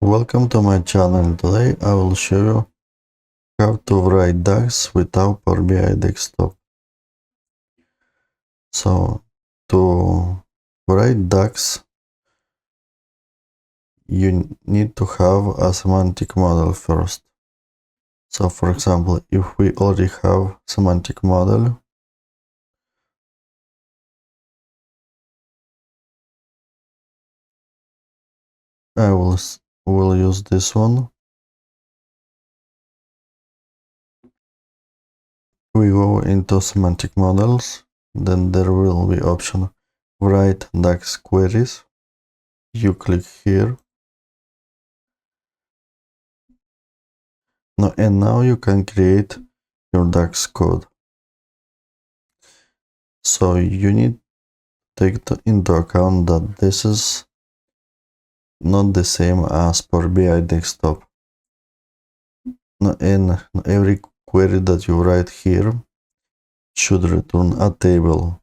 Welcome to my channel. Today I will show you how to write DAX without Power BI desktop. So to write DAX you need to have a semantic model first. So for example, if we already have semantic model, I will use this one. We go into semantic models, then there will be option write DAX queries. You click here. Now you can create your DAX code. So you need to take into account that this is not the same as Power BI desktop. In every query that you write here should return a table.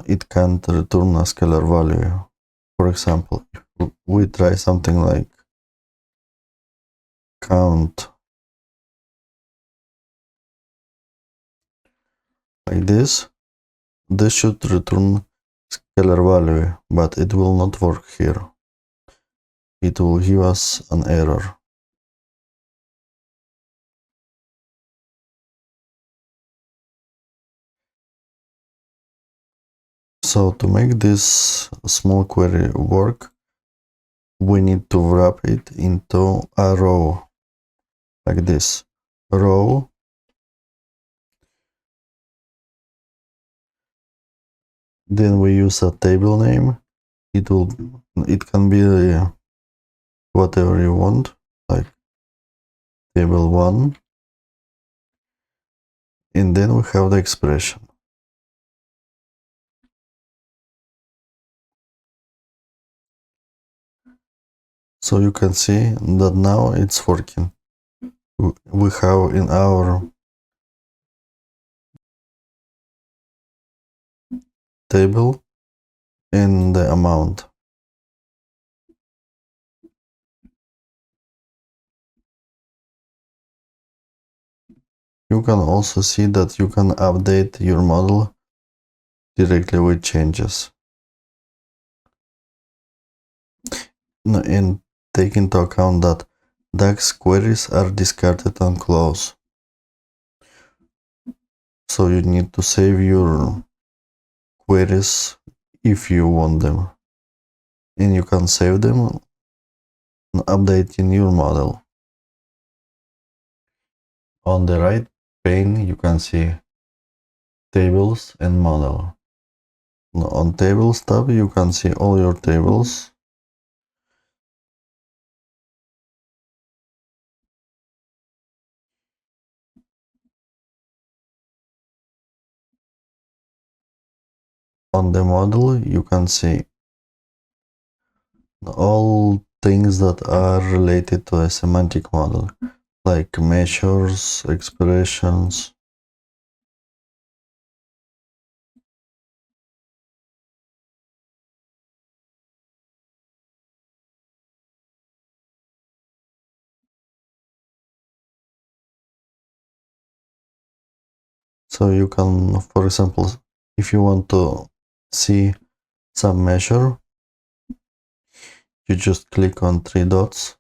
It can't return a scalar value. For example, if we try something like count like this should return scalar value, but it will not work here. It will give us an error. So to make this small query work, we need to wrap it into a row like this. Row, then we use a table name. It can be whatever you want, like table 1, and then we have the expression. So you can see that now it's working. We have in our table in the amount. You can also see that you can update your model directly with changes. And take into account that DAX queries are discarded on close. So you need to save your queries if you want them. And you can save them and update in your model. On the right pane you can see tables and model. On tables tab you can see all your tables. On the model you can see all things that are related to a semantic model, like measures, expressions. So you can, for example, if you want to see some measure, you just click on 3 dots,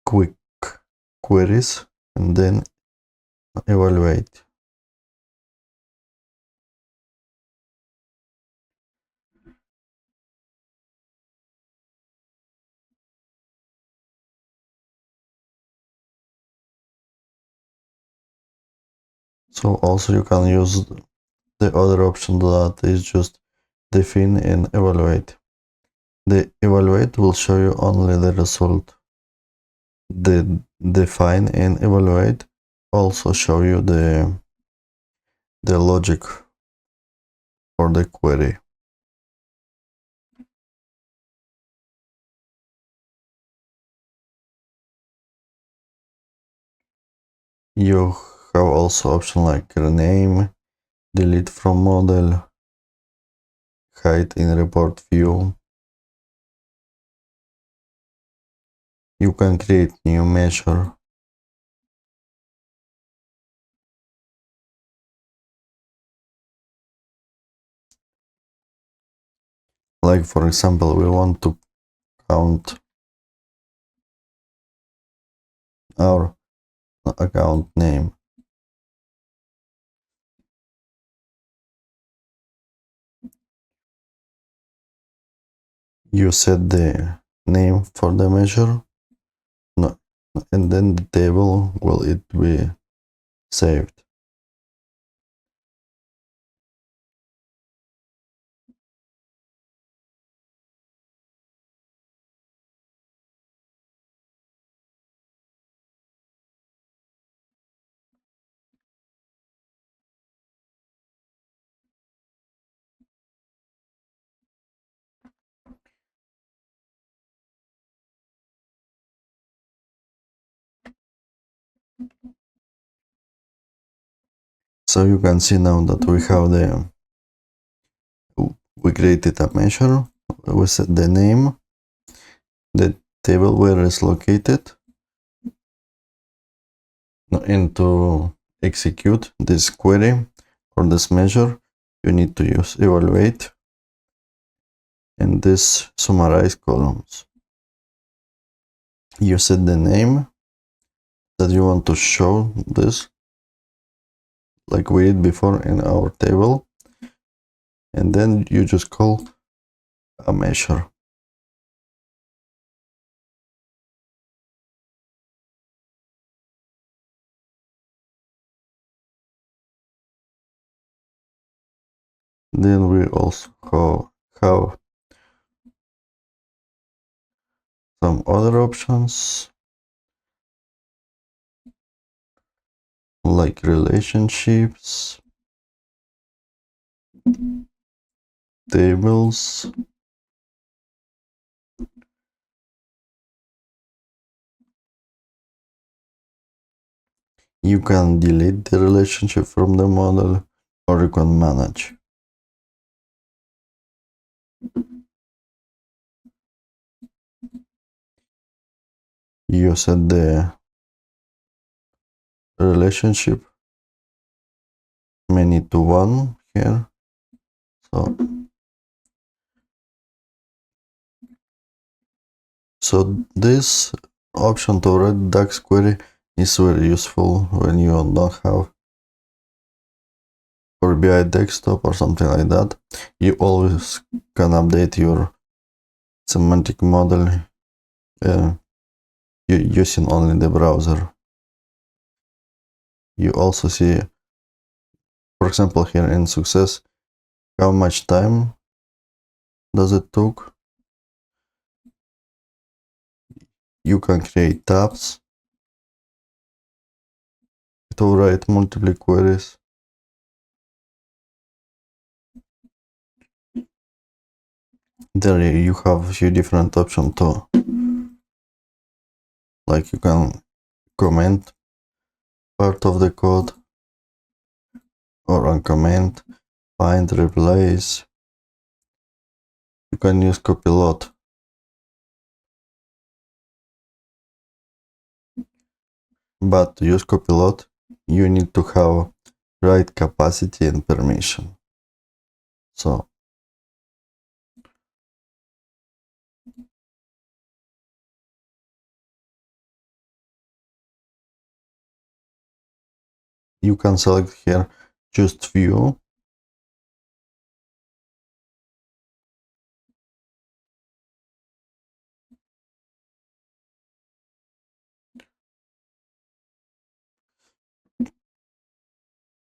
quick queries, and then evaluate. So also you can use the other option that is just define and evaluate. The evaluate will show you only the result. The define and evaluate also show you the logic for the query. You have also option like rename, delete from model, hide in report view. You can create new measure. Like for example, we want to count our account name. You set the name for the measure, and then the table will it be saved. So you can see now that we have we created a measure, we set the name, the table where it's located, and to execute this query or this measure, you need to use evaluate and this summarize columns. You set the name that you want to show this, like we did before in our table, and then you just call a measure. Then we also have some other options like relationships, tables, you can delete the relationship from the model or you can manage. You set the relationship many to 1 here. So this option to write DAX query is very useful when you don't have Power BI desktop or something like that. You always can update your semantic model using only the browser. You also see, for example, here in success, how much time does it took. You can create tabs to write multiple queries. There you have a few different options too. Like you can comment part of the code or uncomment, find, replace. You can use copilot. But to use copilot, you need to have right capacity and permission. So you can select here just view.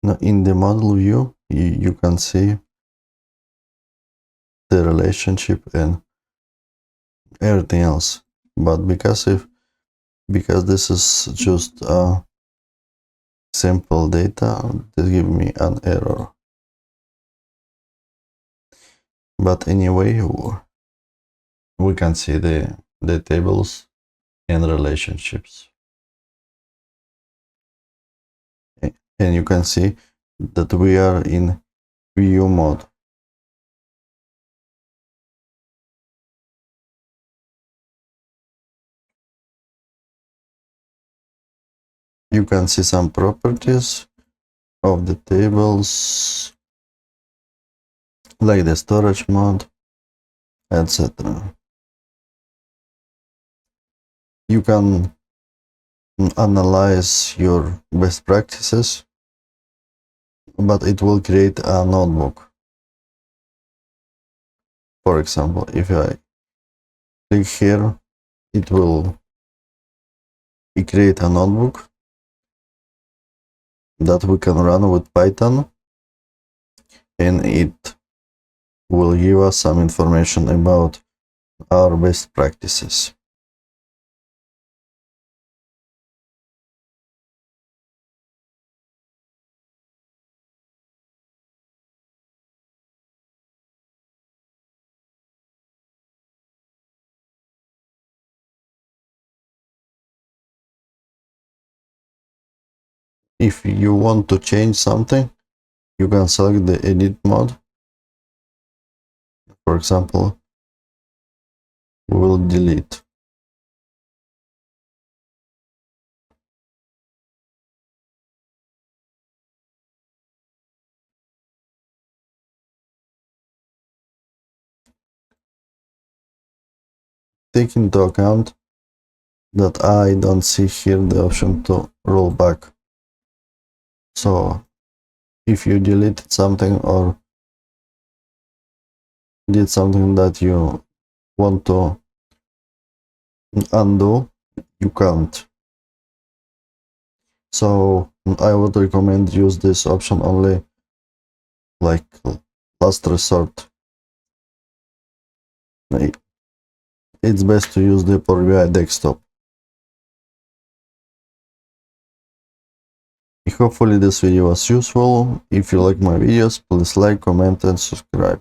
Now in the model view, you can see the relationship and everything else. But because this is just simple data, this give me an error. But anyway, we can see the tables and relationships. And you can see that we are in view mode. You can see some properties of the tables, like the storage mode, etc. You can analyze your best practices, but it will create a notebook. For example, if I click here, it will create a notebook that we can run with Python, and it will give us some information about our best practices. If you want to change something, you can select the edit mode. For example, we will delete. Take into account that I don't see here the option to roll back. So if you deleted something or did something that you want to undo, you can't. So I would recommend use this option only like last resort. It's best to use the Power BI desktop. Hopefully this video was useful. If you like my videos, please like, comment and subscribe.